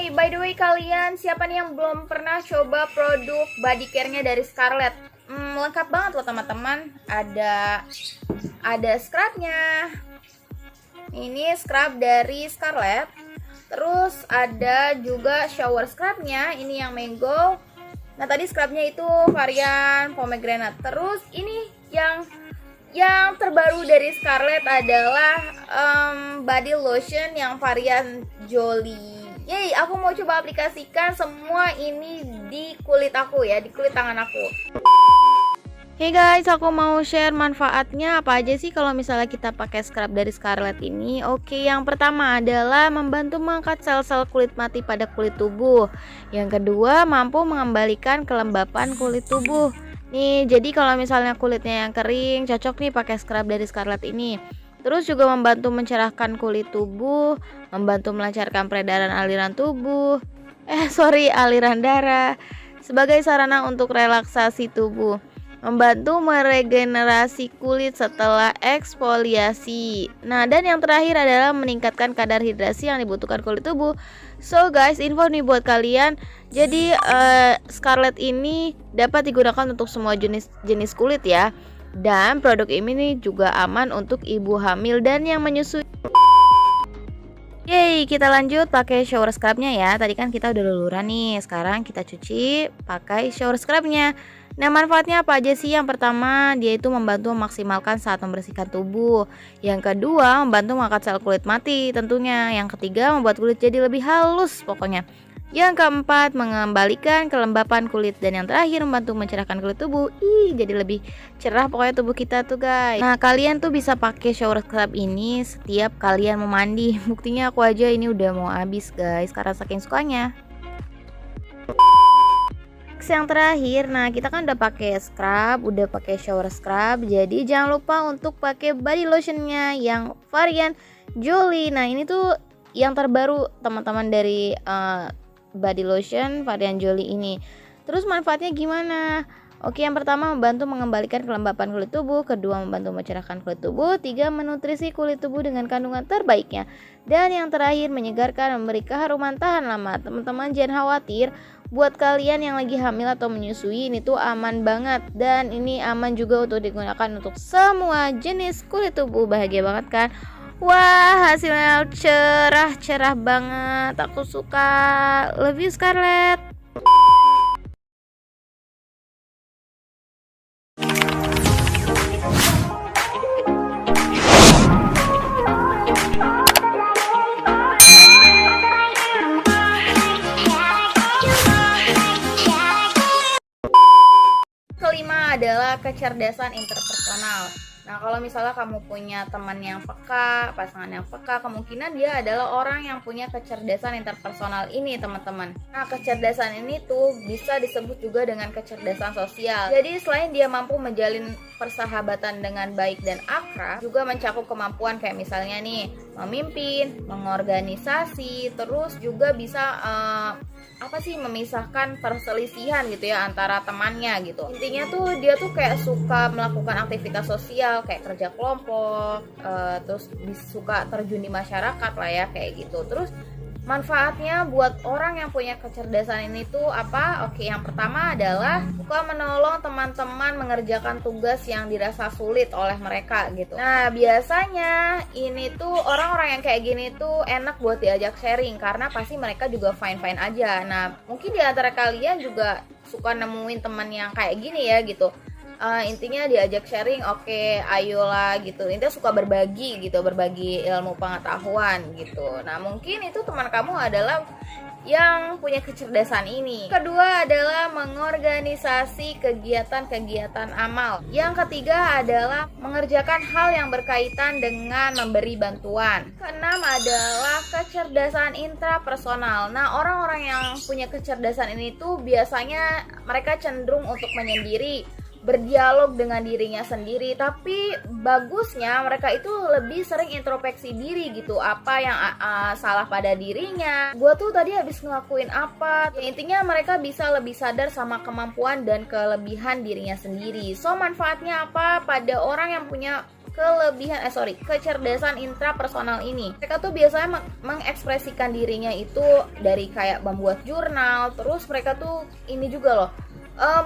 Nih, by the way kalian, siapa nih yang belum pernah coba produk body care-nya dari Scarlett? Lengkap banget loh teman-teman. Ada scrubnya. Ini scrub dari Scarlett. Terus ada juga shower scrubnya. Ini yang mango. Nah tadi scrubnya itu varian pomegranate. Terus ini yang terbaru dari Scarlett adalah body lotion yang varian Jolie. Yeay, aku mau coba aplikasikan semua ini di kulit aku ya, di kulit tangan aku. Hey guys, aku mau share manfaatnya apa aja sih kalau misalnya kita pakai scrub dari Scarlett ini. Oke, yang pertama adalah membantu mengangkat sel-sel kulit mati pada kulit tubuh. Yang kedua, mampu mengembalikan kelembapan kulit tubuh. Nih, jadi kalau misalnya kulitnya yang kering, cocok nih pakai scrub dari Scarlett ini. Terus juga membantu mencerahkan kulit tubuh, membantu melancarkan peredaran aliran darah, sebagai sarana untuk relaksasi tubuh, membantu meregenerasi kulit setelah eksfoliasi. Nah, dan yang terakhir adalah meningkatkan kadar hidrasi yang dibutuhkan kulit tubuh. So guys, info nih buat kalian. Jadi Scarlett ini dapat digunakan untuk semua jenis kulit ya. Dan produk ini nih juga aman untuk ibu hamil dan yang menyusui. Yeay, kita lanjut pakai shower scrubnya ya. Tadi kan kita udah luluran nih. Sekarang kita cuci pakai shower scrubnya. Nah, manfaatnya apa aja sih? Yang pertama, dia itu membantu memaksimalkan saat membersihkan tubuh. Yang kedua, membantu mengangkat sel kulit mati tentunya. Yang ketiga, membuat kulit jadi lebih halus pokoknya. Yang keempat, mengembalikan kelembapan kulit. Dan yang terakhir, membantu mencerahkan kulit tubuh. Jadi lebih cerah pokoknya tubuh kita tuh guys. Nah, kalian tuh bisa pakai shower scrub ini setiap kalian mau mandi. Buktinya aku aja ini udah mau habis guys, karena saking sukanya. Yang terakhir, nah kita kan udah pakai scrub, udah pakai shower scrub, jadi jangan lupa untuk pakai body lotionnya yang varian Jolie. Nah ini tuh yang terbaru teman-teman dari body lotion varian Jolie ini. Terus manfaatnya gimana? Oke, yang pertama membantu mengembalikan kelembapan kulit tubuh, kedua membantu mencerahkan kulit tubuh, tiga menutrisi kulit tubuh dengan kandungan terbaiknya, dan yang terakhir menyegarkan, memberi keharuman tahan lama. Teman-teman jangan khawatir, buat kalian yang lagi hamil atau menyusui ini tuh aman banget, dan ini aman juga untuk digunakan untuk semua jenis kulit tubuh. Bahagia banget kan? Wah, hasilnya cerah banget, aku suka. Love you Scarlett. Kelima adalah kecerdasan interpersonal. Nah, kalau misalnya kamu punya teman yang peka, pasangan yang peka, kemungkinan dia adalah orang yang punya kecerdasan interpersonal ini, teman-teman. Nah, kecerdasan ini tuh bisa disebut juga dengan kecerdasan sosial. Jadi, selain dia mampu menjalin persahabatan dengan baik dan akrab, juga mencakup kemampuan kayak misalnya nih, memimpin, mengorganisasi, terus juga bisa memisahkan perselisihan gitu ya antara temannya gitu. Intinya tuh dia tuh kayak suka melakukan aktivitas sosial kayak kerja kelompok, terus suka terjun di masyarakat lah ya kayak gitu. Terus manfaatnya buat orang yang punya kecerdasan ini tuh apa? Oke, yang pertama adalah suka menolong teman-teman mengerjakan tugas yang dirasa sulit oleh mereka gitu. Nah, biasanya ini tuh orang-orang yang kayak gini tuh enak buat diajak sharing karena pasti mereka juga fine-fine aja. Nah, mungkin di antara kalian juga suka nemuin teman yang kayak gini ya gitu. Intinya diajak sharing, oke, ayolah gitu. Intinya suka berbagi gitu, berbagi ilmu pengetahuan gitu. Nah, mungkin itu teman kamu adalah yang punya kecerdasan ini. Kedua adalah mengorganisasi kegiatan-kegiatan amal. Yang ketiga adalah mengerjakan hal yang berkaitan dengan memberi bantuan. Keenam adalah kecerdasan intrapersonal. Nah, orang-orang yang punya kecerdasan ini tuh biasanya mereka cenderung untuk menyendiri, berdialog dengan dirinya sendiri, tapi bagusnya mereka itu lebih sering introspeksi diri gitu, apa yang salah pada dirinya, gue tuh tadi habis ngelakuin apa ya, intinya mereka bisa lebih sadar sama kemampuan dan kelebihan dirinya sendiri. So manfaatnya apa pada orang yang punya kecerdasan intrapersonal ini. Mereka tuh biasanya mengekspresikan dirinya itu dari kayak membuat jurnal, terus mereka tuh ini juga loh,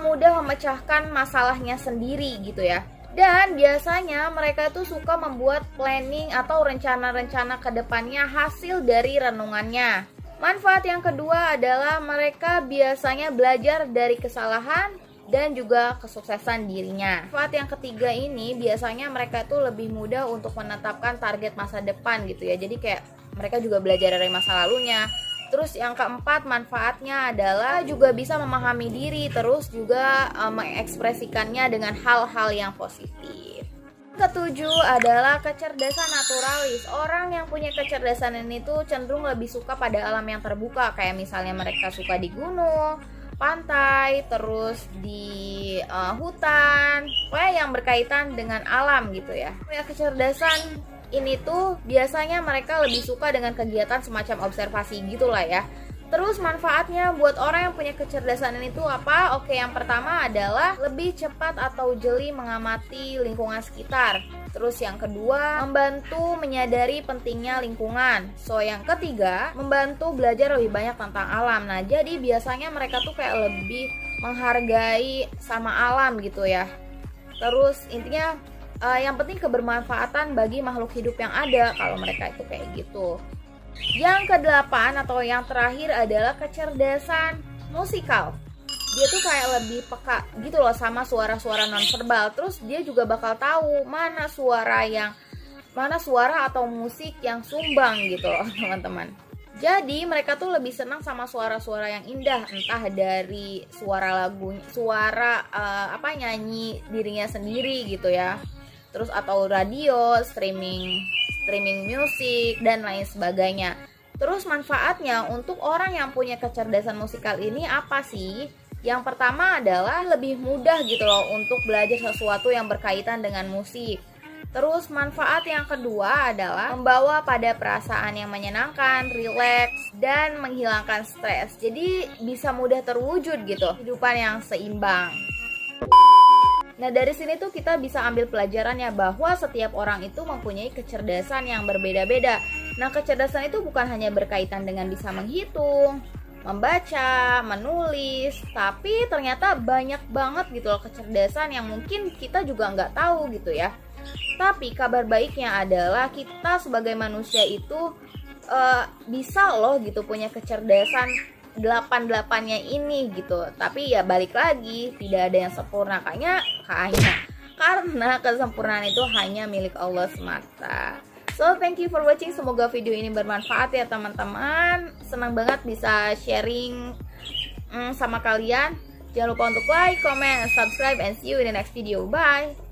mudah memecahkan masalahnya sendiri gitu ya. Dan biasanya mereka tuh suka membuat planning atau rencana-rencana ke depannya hasil dari renungannya. Manfaat yang kedua adalah mereka biasanya belajar dari kesalahan dan juga kesuksesan dirinya. Manfaat yang ketiga ini biasanya mereka tuh lebih mudah untuk menetapkan target masa depan gitu ya. Jadi kayak mereka juga belajar dari masa lalunya. Terus yang keempat manfaatnya adalah juga bisa memahami diri, terus juga mengekspresikannya dengan hal-hal yang positif. Ketujuh adalah kecerdasan naturalis. Orang yang punya kecerdasan ini tuh cenderung lebih suka pada alam yang terbuka, kayak misalnya mereka suka di gunung, pantai, terus di hutan, pokoknya yang berkaitan dengan alam gitu ya. Punya kecerdasan ini tuh biasanya mereka lebih suka dengan kegiatan semacam observasi gitulah ya. Terus manfaatnya buat orang yang punya kecerdasan ini tuh apa? Oke, yang pertama adalah lebih cepat atau jeli mengamati lingkungan sekitar. Terus yang kedua, membantu menyadari pentingnya lingkungan. So, yang ketiga, membantu belajar lebih banyak tentang alam. Nah, jadi biasanya mereka tuh kayak lebih menghargai sama alam gitu ya. Terus intinya yang penting kebermanfaatan bagi makhluk hidup yang ada kalau mereka itu kayak gitu. Yang kedelapan atau yang terakhir adalah kecerdasan musikal. Dia tuh kayak lebih peka gitu loh sama suara-suara nonverbal. Terus dia juga bakal tahu mana suara atau musik yang sumbang gitu loh teman-teman. Jadi mereka tuh lebih senang sama suara-suara yang indah, entah dari suara lagu, nyanyi dirinya sendiri gitu ya. Terus atau radio, streaming musik dan lain sebagainya. Terus manfaatnya untuk orang yang punya kecerdasan musikal ini apa sih? Yang pertama adalah lebih mudah gitu loh untuk belajar sesuatu yang berkaitan dengan musik. Terus manfaat yang kedua adalah membawa pada perasaan yang menyenangkan, rileks, dan menghilangkan stres. Jadi bisa mudah terwujud gitu, kehidupan yang seimbang. Nah, dari sini tuh kita bisa ambil pelajarannya bahwa setiap orang itu mempunyai kecerdasan yang berbeda-beda. Nah, kecerdasan itu bukan hanya berkaitan dengan bisa menghitung, membaca, menulis, tapi ternyata banyak banget gitu loh kecerdasan yang mungkin kita juga nggak tahu gitu ya. Tapi kabar baiknya adalah kita sebagai manusia itu bisa loh gitu punya kecerdasan 8-8-nya ini gitu. Tapi ya balik lagi, tidak ada yang sempurna karena kesempurnaan itu hanya milik Allah semata. So thank you for watching, semoga video ini bermanfaat ya teman-teman. Senang banget bisa sharing sama kalian. Jangan lupa untuk like, comment, subscribe, and see you in the next video. Bye.